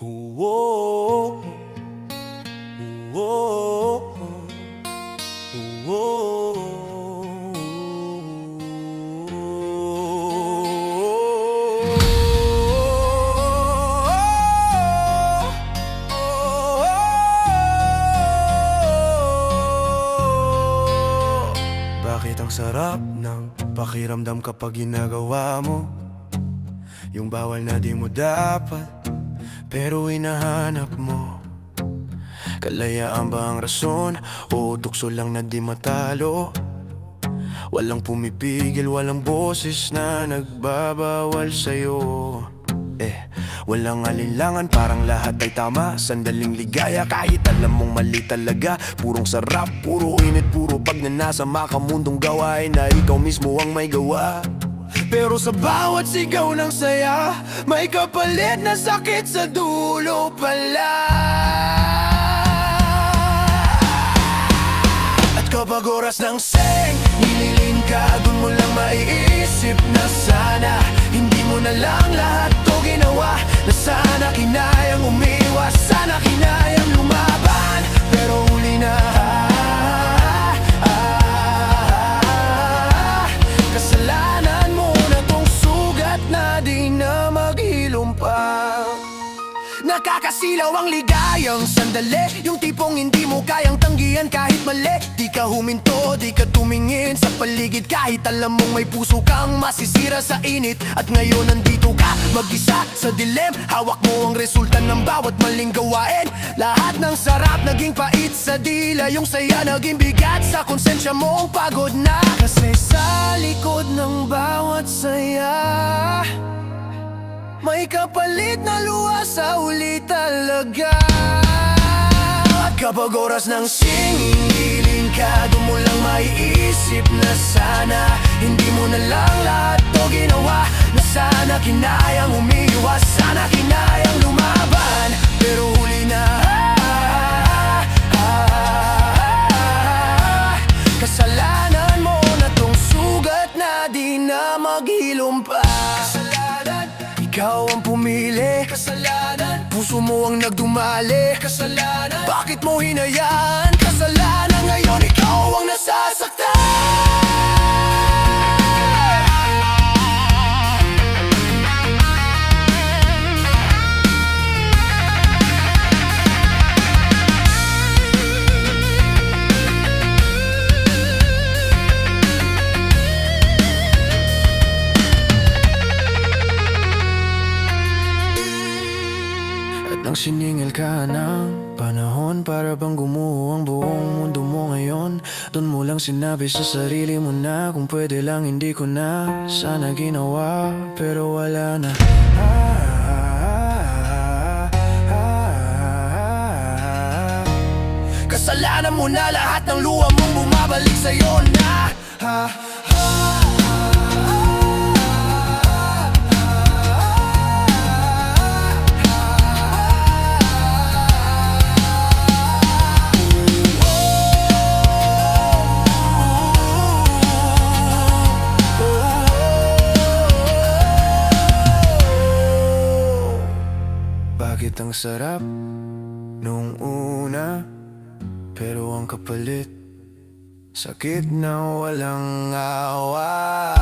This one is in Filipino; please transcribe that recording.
Whoa, whoa, Bakit ang sarap ng pakiramdam kapag ginagawa mo yung bawal na di mo dapat, pero hinahanap mo? Kalayaan ba ang rason o tukso lang na di matalo? Walang pumipigil, walang boses na nagbabawal sa'yo. Walang alinlangan, parang lahat ay tama. Sandaling ligaya kahit alam mong mali talaga. Purong sarap, puro init, puro pagnanasa. Makamundong gawain na ikaw mismo ang may gawa. Pero sa bawat sigaw ng saya, may kapalit na sakit sa dulo pala. At kapag oras ng seng, nililin ka, dun mo lang maiisip na sana hindi mo na lang lahat to ginawa. Na sana kinayang umiwas, sana kinayang lumaban, pero huli na. Kasalanan mo na tong sugat na di na maghilom pa. Nakakasilaw ang ligayang sandali, yung tipong hindi mo kayang tanggihan kahit mali. Di ka huminto, di ka tumingin sa paligid kahit alam mong may puso kang masisira sa init. At ngayon nandito ka, mag-isa sa dilim. Hawak mo ang resulta ng bawat maling gawain. Lahat ng sarap naging pait sa dila, yung saya naging bigat sa konsensya mong pagod na. Kasi sa likod ng bawat saya, may kapalit na luha sa uli talaga. At kapag oras ng singiling ka, doon mo lang maiisip na sana hindi mo na lang lahat to ginawa. Na sana kinayang umiwas, sana kinayang lumaban, pero huli na. Kasalanan mo na tong sugat na di na maghilom pa. Ikaw ang pumili, kasalanan. Puso mo ang nagdumali, kasalanan. Bakit mo hinayaan? Kasalanan. Ngayon ikaw ang nasasaktan. Nang siningil ka ng panahon, para bang gumuho ang buong mundo mo ngayon. Doon mo lang sinabi sa sarili mo na kung pwede lang hindi ko na sana ginawa, pero wala na. Kasalanan mo na lahat ng luha mong bumabalik sa'yo na. Bakit ang sarap nung una, pero ang kapalit sakit na walang awa.